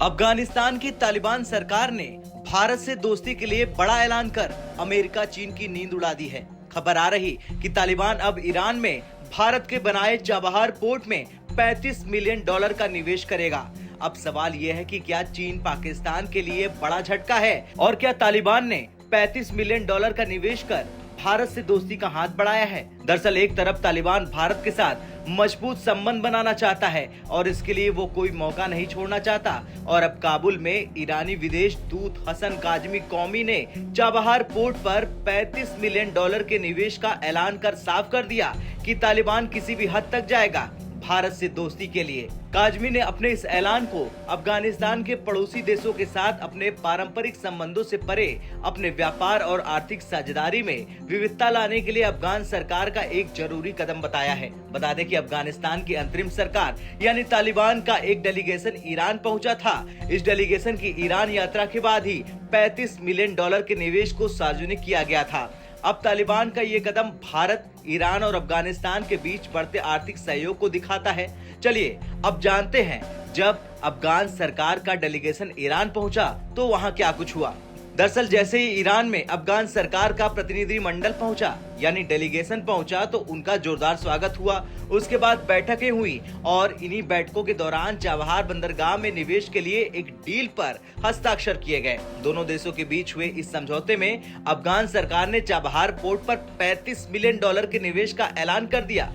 अफगानिस्तान की तालिबान सरकार ने भारत से दोस्ती के लिए बड़ा ऐलान कर अमेरिका चीन की नींद उड़ा दी है। खबर आ रही कि तालिबान अब ईरान में भारत के बनाए चाबहार पोर्ट में $35 मिलियन का निवेश करेगा। अब सवाल यह है कि क्या चीन पाकिस्तान के लिए बड़ा झटका है और क्या तालिबान ने $35 मिलियन का निवेश कर भारत से दोस्ती का हाथ बढ़ाया है। दरअसल एक तरफ तालिबान भारत के साथ मजबूत संबंध बनाना चाहता है और इसके लिए वो कोई मौका नहीं छोड़ना चाहता और अब काबुल में ईरानी विदेश दूत हसन काजमी कौमी ने चाबहार पोर्ट पर $35 मिलियन के निवेश का ऐलान कर साफ कर दिया कि तालिबान किसी भी हद तक जाएगा भारत से दोस्ती के लिए। काजमी ने अपने इस ऐलान को अफगानिस्तान के पड़ोसी देशों के साथ अपने पारंपरिक संबंधों से परे अपने व्यापार और आर्थिक साझेदारी में विविधता लाने के लिए अफगान सरकार का एक जरूरी कदम बताया है। बता दें कि अफगानिस्तान की अंतरिम सरकार यानी तालिबान का एक डेलीगेशन ईरान पहुंचा था। इस डेलीगेशन की ईरान यात्रा के बाद ही $35 मिलियन के निवेश को सार्वजनिक किया गया था। अब तालिबान का ये कदम भारत, ईरान और अफगानिस्तान के बीच बढ़ते आर्थिक सहयोग को दिखाता है। चलिए अब जानते हैं, जब अफगान सरकार का डेलीगेशन ईरान पहुंचा तो वहां क्या कुछ हुआ। दरअसल जैसे ही ईरान में अफगान सरकार का प्रतिनिधिमंडल पहुंचा यानी डेलीगेशन पहुंचा तो उनका जोरदार स्वागत हुआ। उसके बाद बैठकें हुई और इन्हीं बैठकों के दौरान चाबहार बंदरगाह में निवेश के लिए एक डील पर हस्ताक्षर किए गए। दोनों देशों के बीच हुए इस समझौते में अफगान सरकार ने चाबहार पोर्ट पर $35 मिलियन के निवेश का ऐलान कर दिया।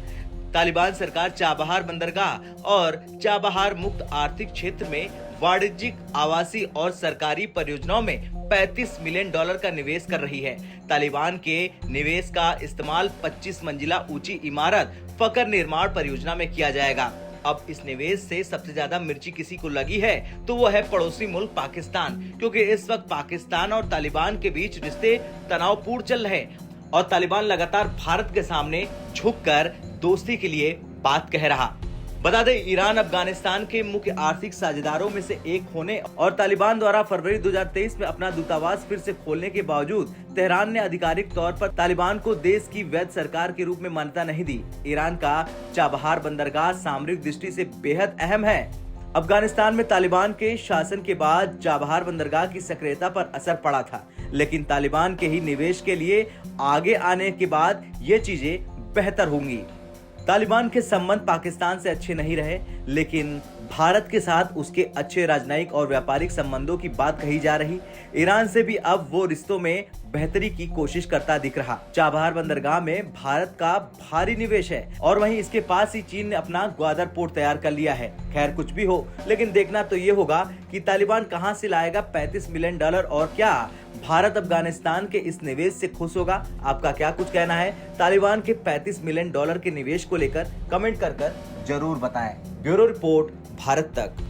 तालिबान सरकार चाबहार बंदरगाह और चाबहार मुक्त आर्थिक क्षेत्र में वाणिज्यिक, आवासीय और सरकारी परियोजनाओं में $35 मिलियन का निवेश कर रही है। तालिबान के निवेश का इस्तेमाल 25 मंजिला ऊंची इमारत फकर निर्माण परियोजना में किया जाएगा। अब इस निवेश से सबसे ज्यादा मिर्ची किसी को लगी है तो वो है पड़ोसी मुल्क पाकिस्तान, क्योंकि इस वक्त पाकिस्तान और तालिबान के बीच रिश्ते तनावपूर्ण चल रहे और तालिबान लगातार भारत के सामने झुककर दोस्ती के लिए बात कह रहा। बता दें, ईरान अफगानिस्तान के मुख्य आर्थिक साझेदारों में से एक होने और तालिबान द्वारा फरवरी 2023 में अपना दूतावास फिर से खोलने के बावजूद तेहरान ने आधिकारिक तौर पर तालिबान को देश की वैध सरकार के रूप में मान्यता नहीं दी। ईरान का चाबहार बंदरगाह सामरिक दृष्टि से बेहद अहम है। अफगानिस्तान में तालिबान के शासन के बाद चाबहार बंदरगाह की सक्रियता पर असर पड़ा था, लेकिन तालिबान के ही निवेश के लिए आगे आने के बाद ये चीजें बेहतर होंगी। तालिबान के संबंध पाकिस्तान से अच्छे नहीं रहे, लेकिन भारत के साथ उसके अच्छे राजनयिक और व्यापारिक संबंधों की बात कही जा रही। ईरान से भी अब वो रिश्तों में बेहतरी की कोशिश करता दिख रहा। चाबहार बंदरगाह में भारत का भारी निवेश है और वहीं इसके पास ही चीन ने अपना ग्वादर पोर्ट तैयार कर लिया है। खैर कुछ भी हो, लेकिन देखना तो ये होगा कि तालिबान कहां से लाएगा $35 मिलियन और क्या भारत अफगानिस्तान के इस निवेश से खुश होगा। आपका क्या कुछ कहना है तालिबान के $35 मिलियन के निवेश को लेकर? कमेंट कर जरूर बताएं। ब्यूरो रिपोर्ट, भारत तक।